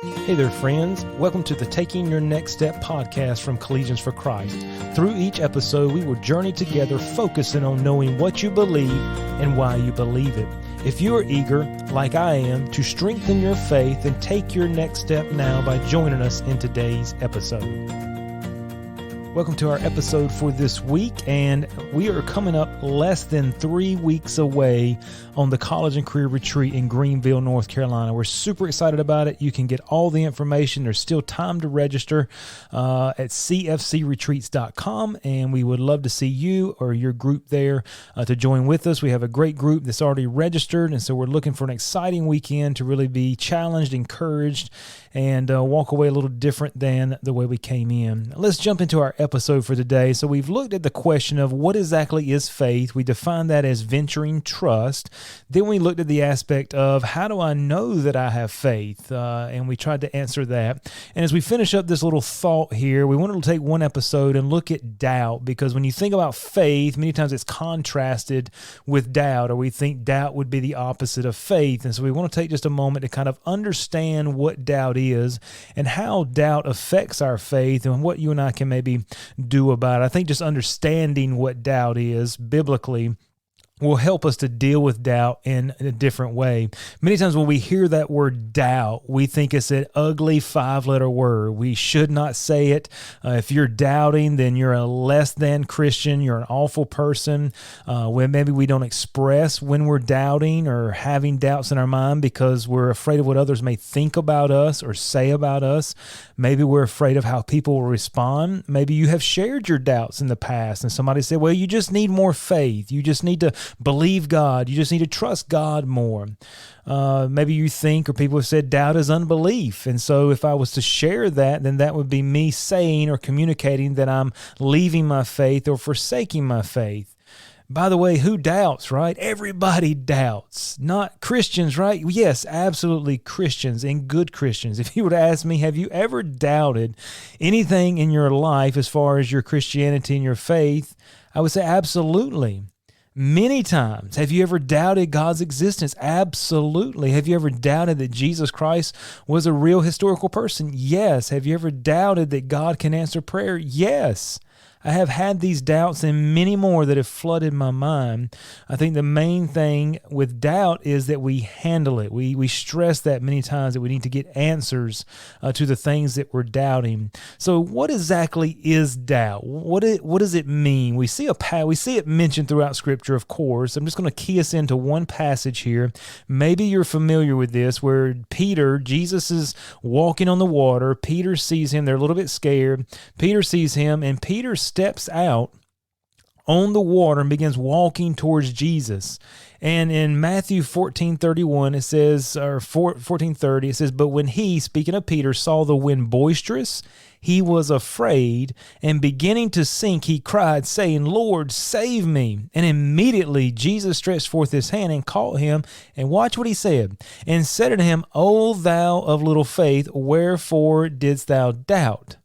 Hey there, friends. Welcome to the Taking Your Next Step podcast from Collegians for Christ. Through each episode, we will journey together focusing on knowing what you believe and why you believe it. If you are eager, like I am, to strengthen your faith, then take your next step now by joining us in today's episode. Welcome to our episode for this week, and we are coming up less than 3 weeks away on the College and Career Retreat in Greenville, North Carolina. We're super excited about it. You can get all the information. There's still time to register at cfcretreats.com, and we would love to see you or your group there to join with us. We have a great group that's already registered, and so we're looking for an exciting weekend to really be challenged, encouraged, and walk away a little different than the way we came in. Let's jump into our episode for today. So we've looked at the question of what exactly is faith. We defined that as venturing trust. Then we looked at the aspect of how do I know that I have faith? And we tried to answer that. And as we finish up this little thought here, we wanted to take one episode and look at doubt, because when you think about faith, many times it's contrasted with doubt, or we think doubt would be the opposite of faith. And so we want to take just a moment to kind of understand what doubt is and how doubt affects our faith and what you and I can maybe do about it. I think just understanding what doubt is biblically will help us to deal with doubt in a different way. Many times when we hear that word doubt, we think it's an ugly 5-letter word. We should not say it. If you're doubting, then you're a less than Christian. You're an awful person. When maybe we don't express when we're doubting or having doubts in our mind because we're afraid of what others may think about us or say about us. Maybe we're afraid of how people will respond. Maybe you have shared your doubts in the past and somebody said, well, you just need more faith. You just need to believe God. You just need to trust God more. Maybe you think, or people have said, doubt is unbelief. And so if I was to share that, then that would be me saying or communicating that I'm leaving my faith or forsaking my faith. By the way, who doubts, right? Everybody doubts. Not Christians, right? Yes, absolutely Christians and good Christians. If you were to ask me, have you ever doubted anything in your life as far as your Christianity and your faith? I would say absolutely. Many times. Have you ever doubted God's existence? Absolutely. Have you ever doubted that Jesus Christ was a real historical person? Yes. Have you ever doubted that God can answer prayer? Yes. I have had these doubts and many more that have flooded my mind. I think the main thing with doubt is that we handle it. We stress that many times, that we need to get answers to the things that we're doubting. So what exactly is doubt? What does it mean? We see it mentioned throughout Scripture, of course. I'm just going to key us into one passage here. Maybe you're familiar with this, where Jesus is walking on the water. Peter sees him. They're a little bit scared. Peter sees him, and Peter steps out on the water and begins walking towards Jesus. And in Matthew 14:31, it says, or 14:30, it says, but when he, speaking of Peter, saw the wind boisterous, he was afraid, and beginning to sink, he cried, saying, Lord, save me. And immediately Jesus stretched forth his hand and caught him, and watch what he said, and said unto him, O thou of little faith, wherefore didst thou doubt?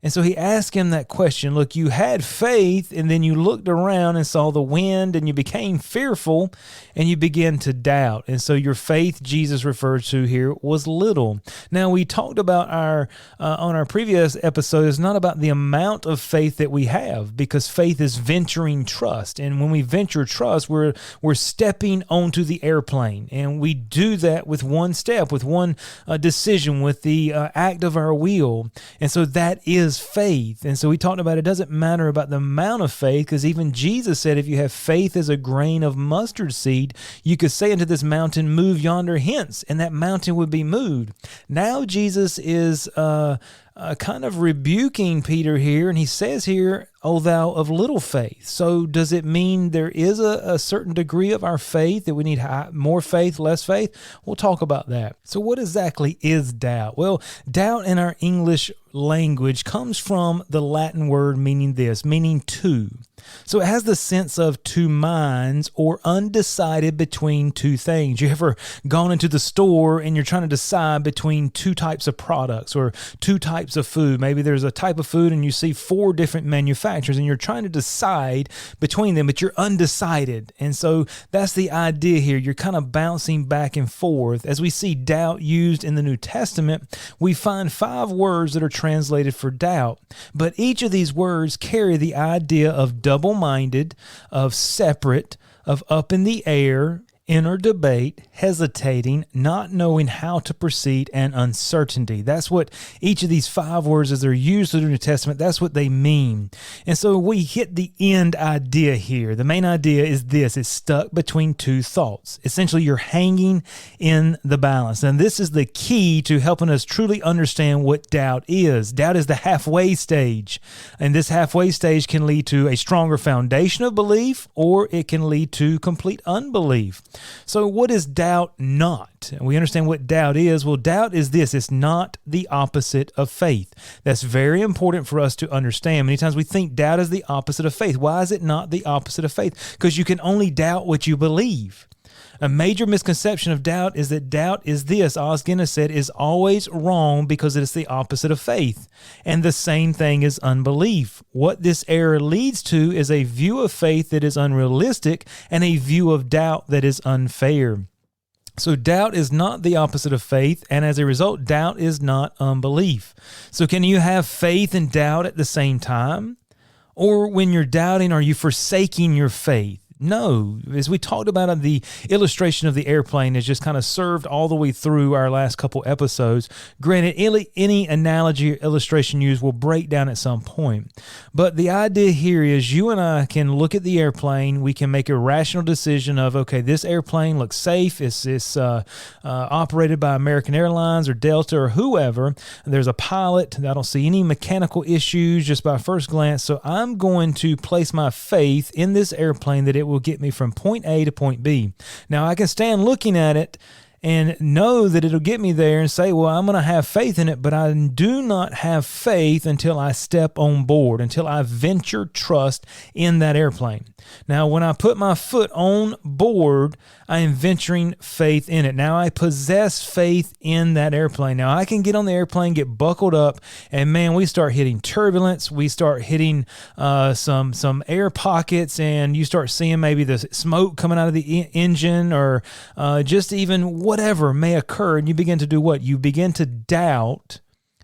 And so he asked him that question. Look, you had faith, and then you looked around and saw the wind, and you became fearful, and you began to doubt. And so your faith, Jesus refers to here, was little. Now, we talked about on our previous episode, it's not about the amount of faith that we have, because faith is venturing trust. And when we venture trust, we're stepping onto the airplane. And we do that with one step, with one decision, with the act of our will. And so that is faith. And so we talked about it doesn't matter about the amount of faith, because even Jesus said if you have faith as a grain of mustard seed, you could say unto this mountain, move yonder hence, and that mountain would be moved. Now Jesus is kind of rebuking Peter here, and he says here, O thou of little faith. So does it mean there is a certain degree of our faith that we need more faith, less faith? We'll talk about that. So what exactly is doubt? Well, doubt in our English language comes from the Latin word meaning this, meaning to. So it has the sense of two minds or undecided between two things. You ever gone into the store and you're trying to decide between two types of products or two types of food? Maybe there's a type of food and you see 4 different manufacturers and you're trying to decide between them, but you're undecided. And so that's the idea here. You're kind of bouncing back and forth. As we see doubt used in the New Testament, we find 5 words that are translated for doubt, but each of these words carry the idea of double-minded, of separate, of up in the air, inner debate, hesitating, not knowing how to proceed, and uncertainty. That's what each of these 5 words, as they're used in the New Testament, that's what they mean. And so we hit the end idea here. The main idea is this: it's stuck between 2 thoughts. Essentially, you're hanging in the balance. And this is the key to helping us truly understand what doubt is. Doubt is the halfway stage. And this halfway stage can lead to a stronger foundation of belief, or it can lead to complete unbelief. So what is doubt not? And we understand what doubt is. Well, doubt is this: it's not the opposite of faith. That's very important for us to understand. Many times we think doubt is the opposite of faith. Why is it not the opposite of faith? Because you can only doubt what you believe. A major misconception of doubt is that doubt is this, Os Guinness said, is always wrong because it is the opposite of faith. And the same thing is unbelief. What this error leads to is a view of faith that is unrealistic and a view of doubt that is unfair. So doubt is not the opposite of faith, and as a result, doubt is not unbelief. So can you have faith and doubt at the same time? Or when you're doubting, are you forsaking your faith? No. As we talked about, the illustration of the airplane is just kind of served all the way through our last couple episodes. Granted, any analogy or illustration used will break down at some point. But the idea here is you and I can look at the airplane. We can make a rational decision of, okay, this airplane looks safe. It's operated by American Airlines or Delta or whoever. There's a pilot. I don't see any mechanical issues just by first glance. So I'm going to place my faith in this airplane that it will get me from point A to point B. Now, I can stand looking at it and know that it'll get me there and say, well, I'm going to have faith in it, but I do not have faith until I step on board, until I venture trust in that airplane. Now, when I put my foot on board, I am venturing faith in it. Now, I possess faith in that airplane. Now, I can get on the airplane, get buckled up, and man, we start hitting turbulence. We start hitting some air pockets, and you start seeing maybe the smoke coming out of the engine, or just even whatever may occur, and you begin to do what? You begin to doubt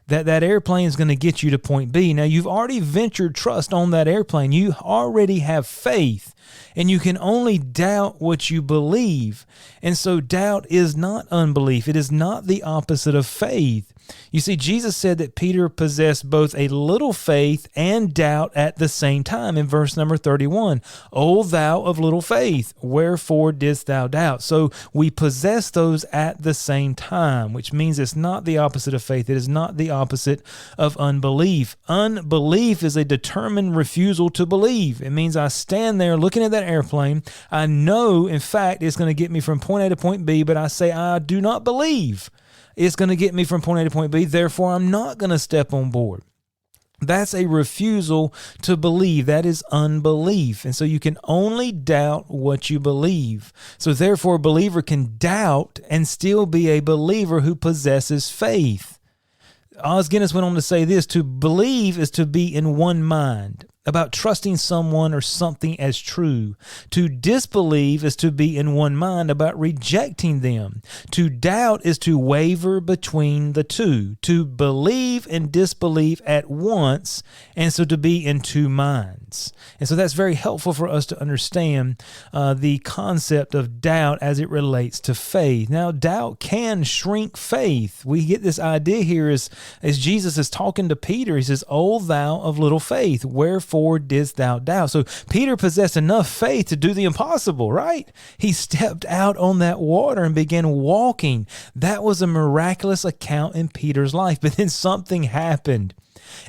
that airplane is going to get you to point B. Now, you've already ventured trust on that airplane. You already have faith, and you can only doubt what you believe. And so doubt is not unbelief. It is not the opposite of faith. You see, Jesus said that Peter possessed both a little faith and doubt at the same time in verse number 31. O thou of little faith, wherefore didst thou doubt? So we possess those at the same time, which means it's not the opposite of faith. It is not the opposite of unbelief. Unbelief is a determined refusal to believe. It means I stand there looking at that airplane. I know, in fact, it's going to get me from point A to point B, but I say I do not believe it's going to get me from point A to point B, therefore I'm not going to step on board. That's a refusal to believe. That is unbelief. And so you can only doubt what you believe. So therefore, a believer can doubt and still be a believer who possesses faith. Os Guinness went on to say this: to believe is to be in one mind about trusting someone or something as true. To disbelieve is to be in one mind about rejecting them. To doubt is to waver between the two. To believe and disbelieve at once, and so to be in two minds. And so that's very helpful for us to understand the concept of doubt as it relates to faith. Now, doubt can shrink faith. We get this idea here as Jesus is talking to Peter. He says, O thou of little faith, wherefore didst thou doubt? So Peter possessed enough faith to do the impossible, right? He stepped out on that water and began walking. That was a miraculous account in Peter's life. But then something happened.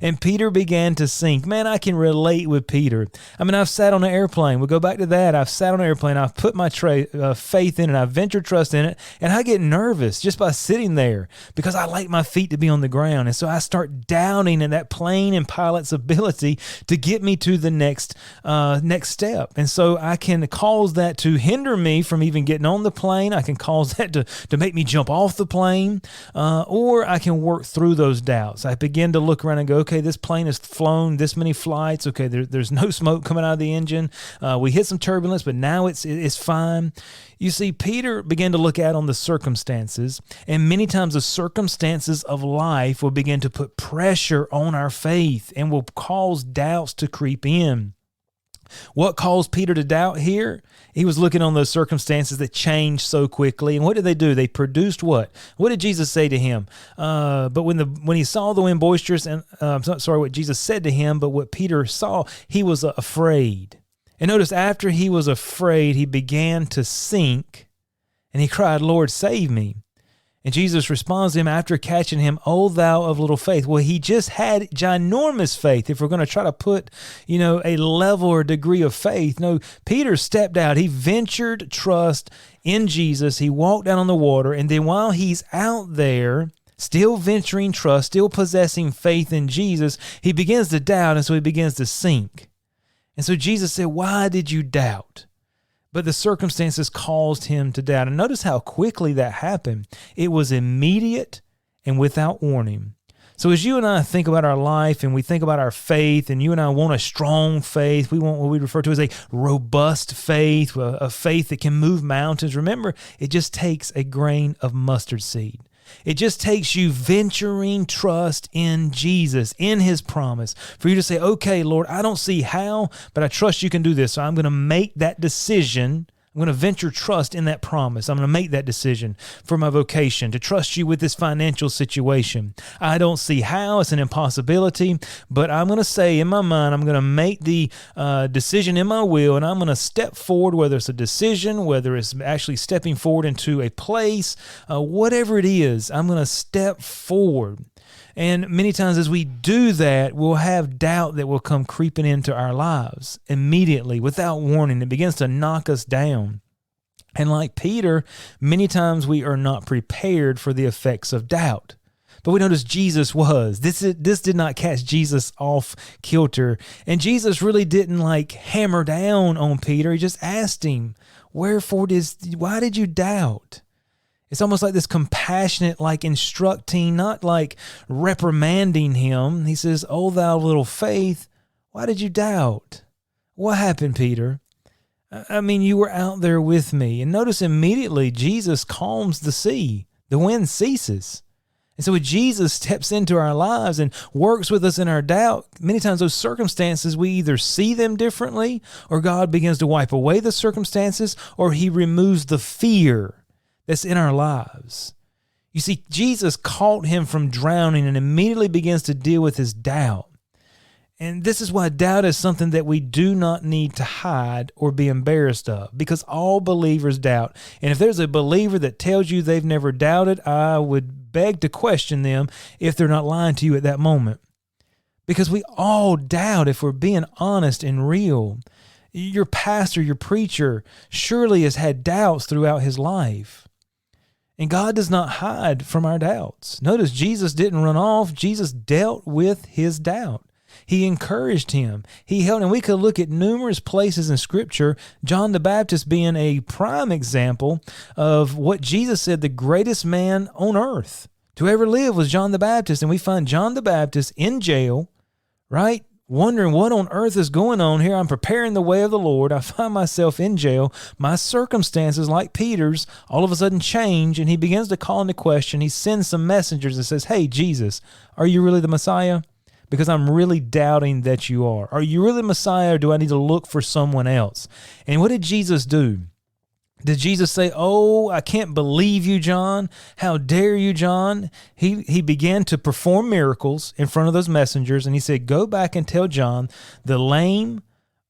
And Peter began to sink. Man, I can relate with Peter. I mean, I've sat on an airplane. We'll go back to that. I've sat on an airplane. I've put my faith in it. I've ventured trust in it. And I get nervous just by sitting there because I like my feet to be on the ground. And so I start doubting in that plane and pilot's ability to get me to the next step. And so I can cause that to hinder me from even getting on the plane. I can cause that to make me jump off the plane, or I can work through those doubts. I begin to look around and go, okay, this plane has flown this many flights. Okay, there's no smoke coming out of the engine. We hit some turbulence, but now it's fine. You see, Peter began to look out on the circumstances, and many times the circumstances of life will begin to put pressure on our faith and will cause doubts to creep in. What caused Peter to doubt here? He was looking on those circumstances that changed so quickly. And what did they do? They produced what? What did Jesus say to him? But when he saw the wind boisterous, and what Jesus said to him, but what Peter saw, he was afraid. And notice after he was afraid, he began to sink, and he cried, "Lord, save me." And Jesus responds to him after catching him, "O thou of little faith." Well, he just had ginormous faith. If we're going to try to put, a level or degree of faith. No, Peter stepped out. He ventured trust in Jesus. He walked down on the water. And then while he's out there, still venturing trust, still possessing faith in Jesus, he begins to doubt. And so he begins to sink. And so Jesus said, "Why did you doubt?" But the circumstances caused him to doubt. And notice how quickly that happened. It was immediate and without warning. So as you and I think about our life and we think about our faith, and you and I want a strong faith, we want what we refer to as a robust faith, a faith that can move mountains. Remember, it just takes a grain of mustard seed. It just takes you venturing trust in Jesus, in his promise, for you to say, "Okay, Lord, I don't see how, but I trust you can do this. So I'm going to make that decision. I'm going to venture trust in that promise. I'm going to make that decision for my vocation, to trust you with this financial situation. I don't see how. It's an impossibility, but I'm going to say in my mind, I'm going to make the decision in my will, and I'm going to step forward, whether it's a decision, whether it's actually stepping forward into a place, whatever it is, I'm going to step forward." And many times as we do that, we'll have doubt that will come creeping into our lives immediately without warning. It begins to knock us down. And like Peter, many times we are not prepared for the effects of doubt. But we notice Jesus was. This did not catch Jesus off kilter. And Jesus really didn't hammer down on Peter. He just asked him, why did you doubt? It's almost like this compassionate, instructing, not reprimanding him. He says, "O thou of little faith, why did you doubt?" What happened, Peter? I mean, you were out there with me. And notice immediately Jesus calms the sea. The wind ceases. And so when Jesus steps into our lives and works with us in our doubt, many times those circumstances, we either see them differently, or God begins to wipe away the circumstances, or he removes the fear that's in our lives. You see, Jesus caught him from drowning and immediately begins to deal with his doubt. And this is why doubt is something that we do not need to hide or be embarrassed of, because all believers doubt. And if there's a believer that tells you they've never doubted, I would beg to question them if they're not lying to you at that moment. Because we all doubt if we're being honest and real. Your pastor, your preacher, surely has had doubts throughout his life. And God does not hide from our doubts. Notice Jesus didn't run off. Jesus dealt with his doubt. He encouraged him. He held, and we could look at numerous places in Scripture, John the Baptist being a prime example of what Jesus said the greatest man on earth to ever live was John the Baptist. And we find John the Baptist in jail, right? Wondering what on earth is going on here. I'm preparing the way of the Lord. I find myself in jail. My circumstances, like Peter's, all of a sudden change, and he begins to call into question. He sends some messengers and says, "Hey, Jesus, are you really the Messiah? Because I'm really doubting that you are. Are you really the Messiah, or do I need to look for someone else?" And what did Jesus do? Did Jesus say, "Oh, I can't believe you, John. How dare you, John?" He began to perform miracles in front of those messengers, and he said, "Go back and tell John, the lame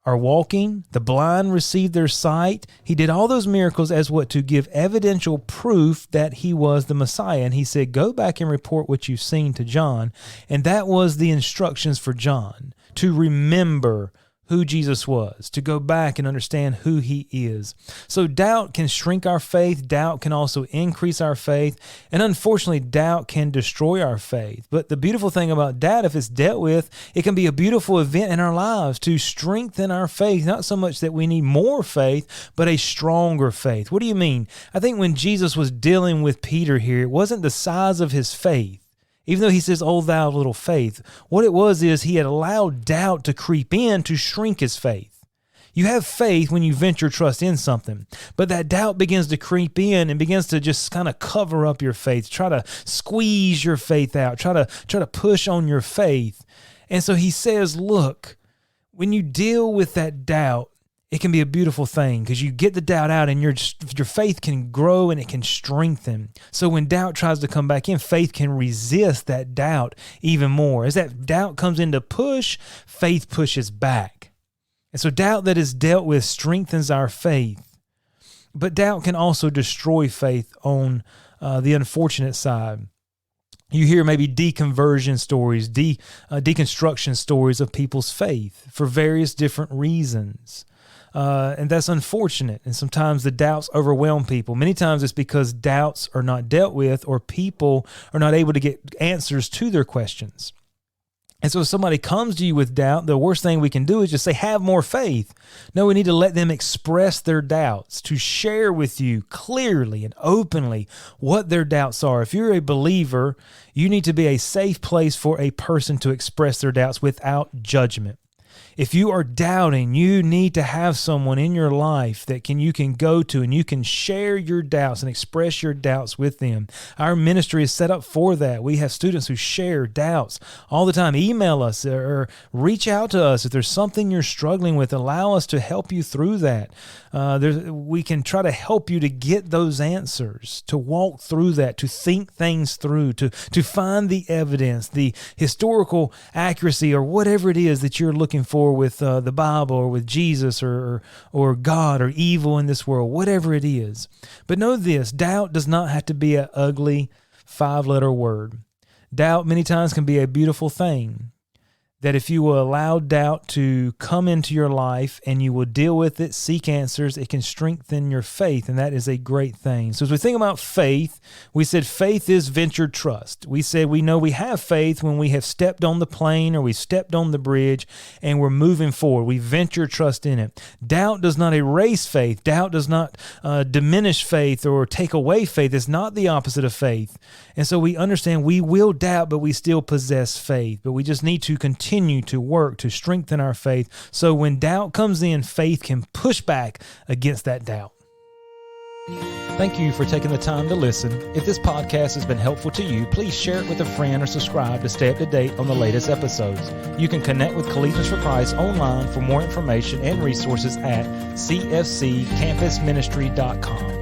are walking. The blind received their sight. He did all those miracles as what? To give evidential proof that he was the Messiah. And he said, go back and report what you've seen to John. And that was the instructions for John, to remember who Jesus was, to go back and understand who he is. So doubt can shrink our faith. Doubt can also increase our faith. And unfortunately, doubt can destroy our faith. But the beautiful thing about doubt, if it's dealt with, it can be a beautiful event in our lives to strengthen our faith. Not so much that we need more faith, but a stronger faith. What do you mean? I think when Jesus was dealing with Peter here, it wasn't the size of his faith. Even though he says, "Oh, thou little faith," what it was is he had allowed doubt to creep in to shrink his faith. You have faith when you venture trust in something, but that doubt begins to creep in and begins to just kind of cover up your faith, try to squeeze your faith out, try to push on your faith. And so he says, look, when you deal with that doubt, it can be a beautiful thing because you get the doubt out and your faith can grow and it can strengthen. So when doubt tries to come back in, faith can resist that doubt even more. As that doubt comes into push, faith pushes back. And so doubt that is dealt with strengthens our faith. But doubt can also destroy faith on the unfortunate side. You hear maybe deconversion stories, deconstruction stories of people's faith for various different reasons. And that's unfortunate. And sometimes the doubts overwhelm people. Many times it's because doubts are not dealt with or people are not able to get answers to their questions. And so if somebody comes to you with doubt, the worst thing we can do is just say, have more faith. No, we need to let them express their doubts, to share with you clearly and openly what their doubts are. If you're a believer, you need to be a safe place for a person to express their doubts without judgment. If you are doubting, you need to have someone in your life that you can go to and you can share your doubts and express your doubts with them. Our ministry is set up for that. We have students who share doubts all the time. Email us or reach out to us. If there's something you're struggling with, allow us to help you through that. We can try to help you to get those answers, to walk through that, to think things through, to find the evidence, the historical accuracy, or whatever it is that you're looking for with the Bible or with Jesus or God or evil in this world, whatever it is. But know this, doubt does not have to be an ugly 5-letter word. Doubt many times can be a beautiful thing. That if you will allow doubt to come into your life and you will deal with it, seek answers, it can strengthen your faith, and that is a great thing. So as we think about faith, we said faith is ventured trust. We said we know we have faith when we have stepped on the plane or we stepped on the bridge and we're moving forward. We venture trust in it. Doubt does not erase faith. Doubt does not diminish faith or take away faith. It's not the opposite of faith. And so we understand we will doubt, but we still possess faith. But we just need to continue to work to strengthen our faith. So when doubt comes in, faith can push back against that doubt. Thank you for taking the time to listen. If this podcast has been helpful to you, please share it with a friend or subscribe to stay up to date on the latest episodes. You can connect with Collegians for Christ online for more information and resources at cfccampusministry.com.